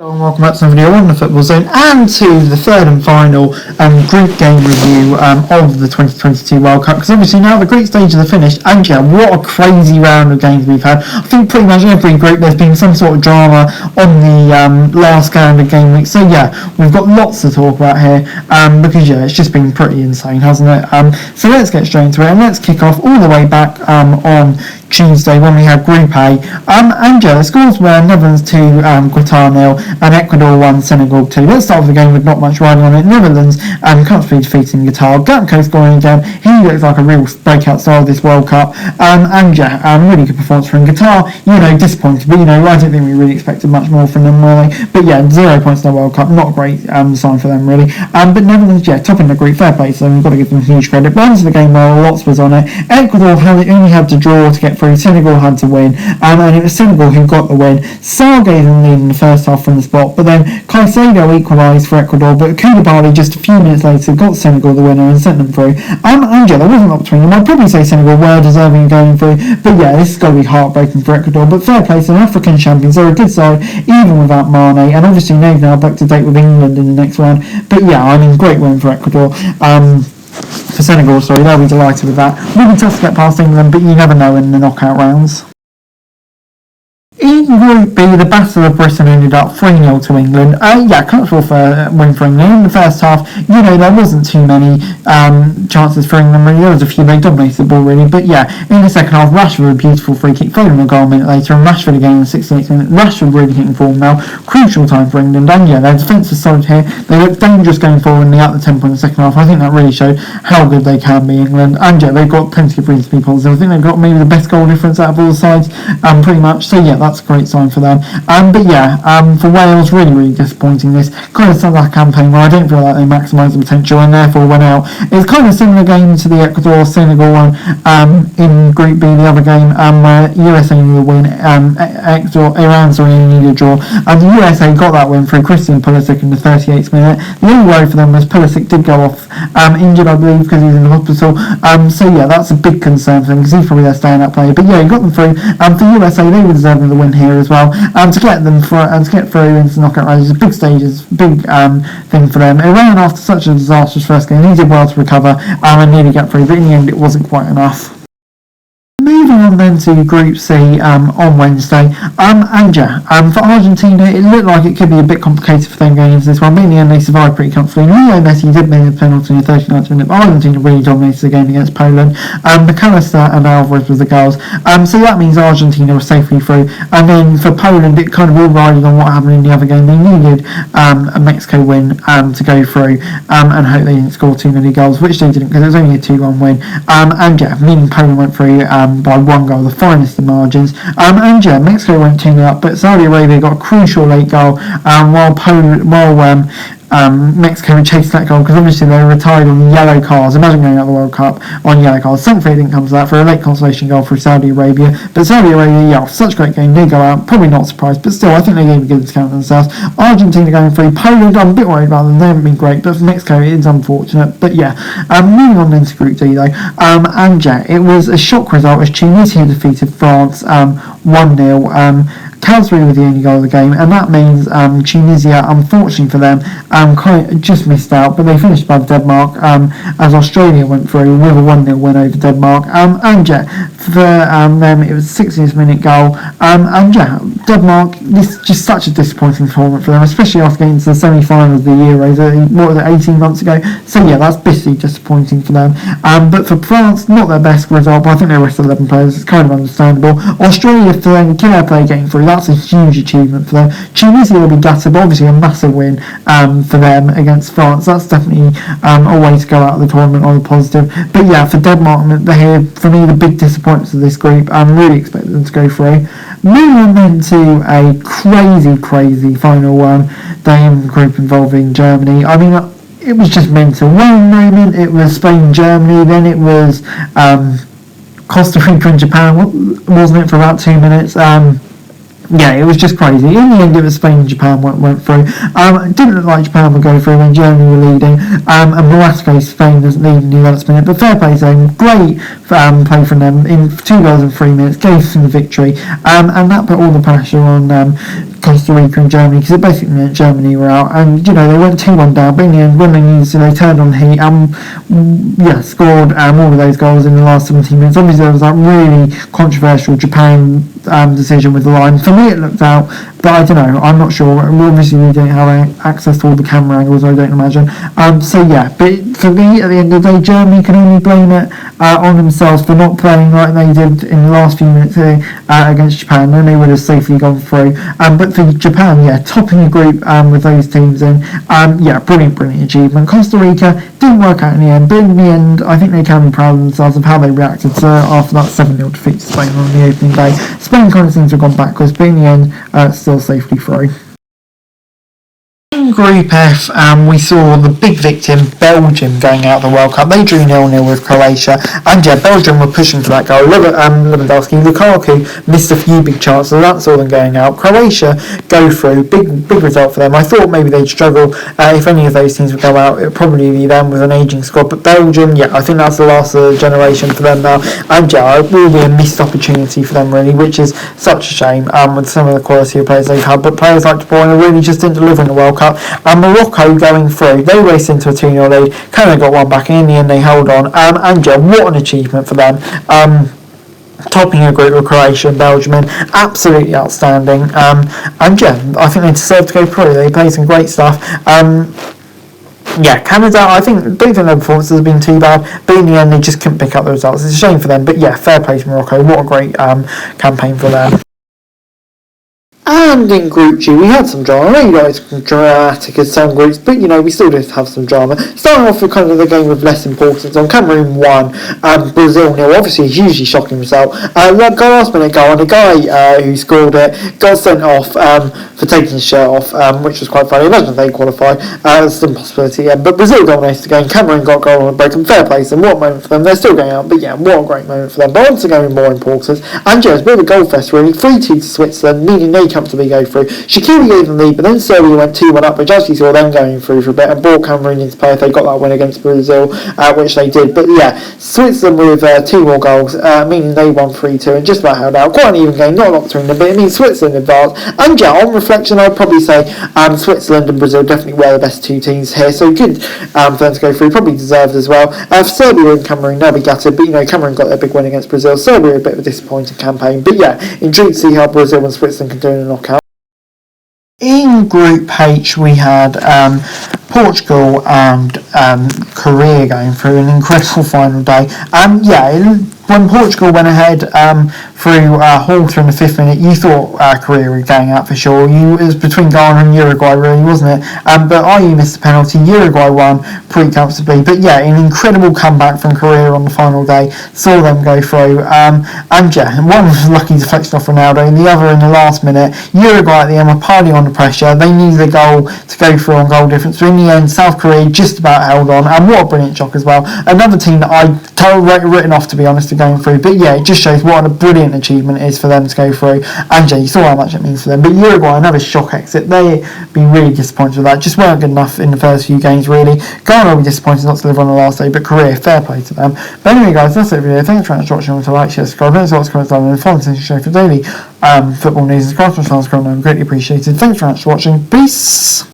Hello and welcome back to another video on the Football Zone and to the third and final group game review of the 2022 World Cup, because obviously now the group stages are finished, and yeah, what a crazy round of games we've had. I think pretty much every group there's been some sort of drama on the last round of game week, so yeah, we've got lots to talk about here because yeah, it's just been pretty insane, hasn't it? So let's get straight into it and let's kick off all the way back on Tuesday when we had Group A, and yeah, the scores were Netherlands 2, Qatar 0, and Ecuador 1, Senegal 2. Let's start with the game with not much riding on it. Netherlands comfortably defeating Qatar. Gakpo scoring again. He looks like a real breakout star of this World Cup, and yeah, really good performance from Qatar. Disappointed, but I don't think we really expected much more from them, really. But yeah, 0 points in the World Cup, not a great sign for them, really. But Netherlands, yeah, top in the group, fair play, so we've got to give them huge credit. But into the game where lots was on it. Ecuador only had to draw to get through. Senegal had to win, and it was Senegal who got the win. Sarr gave them the lead in the first half from the spot, but then Caicedo equalised for Ecuador, but Koulibaly just a few minutes later got Senegal the winner and sent them through. And yeah, there wasn't a lot between them. I'd probably say Senegal were deserving of going through, but yeah, this has got to be heartbreaking for Ecuador. But fair play to the African champions. They're a good side, even without Mane, and obviously they've now back to date with England in the next round. But yeah, great win for Ecuador. For Senegal, sorry, they'll be delighted with that. Will be tough to get past England, but you never know in the knockout rounds. In Group B, the Battle of Britain ended up 3-0 to England. Yeah, comfortable win for England. In the first half, there wasn't too many chances for England, really. There was a few, they dominated the ball, really. But yeah, in the second half, Rashford, a beautiful free kick, Foden a goal a minute later, and Rashford again in the 68th minute. Rashford really hitting form now. Crucial time for England, and yeah, their defence is solid here. They look dangerous going forward, and they up the tempo in the second half. I think that really showed how good they can be, England. And yeah, they've got plenty of reasons to be positive. I think they've got maybe the best goal difference out of all the sides, pretty much. So yeah, that's a great sign for them. But yeah, for Wales, really disappointing. This kind of sounds like a campaign where I don't feel like they maximised the potential and therefore went out. It's kind of a similar game to the Ecuador-Senegal one in Group B, the other game, where USA needed a win, Iran needed a draw, and the USA got that win through Christian Pulisic in the 38th minute. The only worry for them was Pulisic did go off injured, I believe, because he was in the hospital. So yeah, that's a big concern for them because he's probably their stand-up player. But yeah, he got them through. For USA, they were deserving the win here as well. To get them to get through into the knockout rounds is a big stage, is a big thing for them. Iran, after such a disastrous first game, he did well to recover and nearly get through, but in the end it wasn't quite enough. Moving on then to Group C on Wednesday, and yeah, for Argentina it looked like it could be a bit complicated for them going into this one, but in the end they survived pretty comfortably. Leo Messi did make a penalty in the 39th minute, but Argentina really dominated the game against Poland. McAllister and Alvarez was the goals, so that means Argentina was safely through. And then for Poland, it kind of all rided on what happened in the other game. They needed a Mexico win to go through, and hope they didn't score too many goals, which they didn't because it was only a 2-1 win. And yeah, meaning Poland went through by one goal, the finest of margins. And yeah, Mexico went 2-0 up, but Saudi Arabia got a crucial late goal while Mexico chased that goal because obviously they were retired on yellow cards. Imagine going out the World Cup on yellow cards. Thankfully it didn't come to that for a late consolation goal for Saudi Arabia. But Saudi Arabia, yeah, such a great game, they go out, probably not surprised, but still I think they gave a good account of themselves. Argentina going through. Poland, I'm a bit worried about them, they haven't been great, but for Mexico it is unfortunate. But yeah, moving on then to Group D though, and yeah, it was a shock result as Tunisia defeated France 1-0. Calisbury with the only goal of the game, and that means Tunisia, unfortunately for them, just missed out, but they finished above Denmark as Australia went through with a 1-0 win over Denmark. And yeah, for them it was a 60th minute goal, and yeah, Denmark, this is just such a disappointing tournament for them, especially after getting to the semi-finals of the Euros, what was it, 18 months ago. So yeah, that's bitterly disappointing for them. But for France, not their best result, but I think their rest of 11 players is kind of understandable. Australia, for them, fair play getting through, that's a huge achievement for them. Tunisia will be gutted, but obviously a massive win for them against France. That's definitely a way to go out of the tournament on a positive. But yeah, for Denmark, they're here, for me, the big disappointments of this group. I'm really expecting them to go through. Moving on then to a crazy final day in the group involving Germany. It was just mental. One moment it was Spain, Germany, then it was Costa Rica and Japan, wasn't it, for about 2 minutes? yeah, it was just crazy. In the end, it was Spain and Japan went through. It didn't look like Japan would go through when Germany were leading. And miraculously, Spain doesn't lead in the 11th minute. But fair play to them. Great play from them. In 2 goals in 3 minutes, gave them the victory. And that put all the pressure on Costa Rica and Germany, because it basically meant Germany were out. And, you know, they went 2-1 down. But in the end, when they needed to, they turned on the heat. Scored all of those goals in the last 17 minutes. Obviously, there was that really controversial Japan decision with the line. For me, it looked out, but I don't know. I'm not sure. Obviously, we don't have access to all the camera angles, I don't imagine. So yeah, but for me, at the end of the day, Germany can only blame it on themselves for not playing like they did in the last few minutes against Japan. Then they would have safely gone through. But for Japan, yeah, topping the group with those teams in, brilliant achievement. Costa Rica didn't work out in the end, but in the end, I think they can be proud of themselves of how they reacted after that 7-0 defeat to Spain on the opening day. Spain kind of seems to have gone backwards, but in the end, still safely through. In Group F, we saw the big victim, Belgium, going out of the World Cup. They drew 0-0 with Croatia, and yeah, Belgium were pushing for that goal. Lewandowski, Lukaku missed a few big chances, so that saw them going out. Croatia go through, big result for them. I thought maybe they'd struggle. If any of those teams would go out, it would probably be them with an ageing squad. But Belgium, yeah, I think that's the last generation for them now, and yeah, it will be a missed opportunity for them really, which is such a shame with some of the quality of players they've had. But players like De Bruyne really just didn't deliver in the World Cup. And Morocco going through, they raced into a 2-0 lead, kind of got one back, and in the end they held on. And yeah, what an achievement for them. Topping a group with Croatia and Belgium in, absolutely outstanding. And yeah, I think they deserve to go through. They played some great stuff. Canada, I don't think their performances have been too bad, but in the end they just couldn't pick up the results. It's a shame for them, but yeah, fair play to Morocco. What a great campaign for them. And in Group G, we had some drama. Maybe not as dramatic as some groups, but you know, we still did have some drama. Starting off with kind of the game of less importance. On Cameroon 1, Brazil 0. Obviously, a hugely shocking result. That last minute goal, and the guy who scored it got sent off for taking his shirt off, which was quite funny. Imagine if they qualified. It's an impossibility. But Brazil dominated the game. Cameroon got a goal on a break, and fair play to them. What a moment for them. They're still going out, but yeah, what a great moment for them. But on to going more important. And yeah, it's a bit of a goal fest really. 3-2 to Switzerland, meaning they comfortably go through. Shaqiri gave them the lead, but then Serbia went 2-1 up, which actually saw them going through for a bit and brought Cameroon into play if they got that win against Brazil, which they did. But yeah, Switzerland with 2 more goals, meaning they won 3-2 and just about held out. Quite an even game, not a lot between them, but it means Switzerland advanced. And yeah, on reflection, I'd probably say Switzerland and Brazil definitely were the best 2 teams here, so good for them to go through, probably deserved as well. For Serbia and Cameroon, they'll be gutted, but you know, Cameroon got their big win against Brazil. Serbia a bit of a disappointing campaign, but yeah, intrigued to see how Brazil and Switzerland can do in the knockout. In Group H, we had Portugal and Korea going through an incredible final day. When Portugal went ahead through Halter in the 5th minute, you thought Korea were going out for sure. It was between Ghana and Uruguay, really, wasn't it? But IU missed the penalty. Uruguay won pretty comfortably. But yeah, an incredible comeback from Korea on the final day. Saw them go through. One was a lucky deflection off Ronaldo, and the other in the last minute. Uruguay at the end were piling on the pressure. They needed a goal to go through on goal difference. But in the end, South Korea just about held on. And what a brilliant shock as well. Another team that I written off, to be honest, going through, but yeah, it just shows what a brilliant achievement it is for them to go through. And yeah, you saw how much it means for them. But Uruguay, another shock exit. They'd be really disappointed with that. Just weren't good enough in the first few games, really. Ghana will be disappointed not to deliver on the last day, but Korea, fair play to them. But anyway, guys, that's it for the video. Thanks very much for watching. Remember to like, share, subscribe, and comment down below, and follow the show for daily football news and subscribe to the channel. I'm greatly appreciated. Thanks very much for watching. Peace.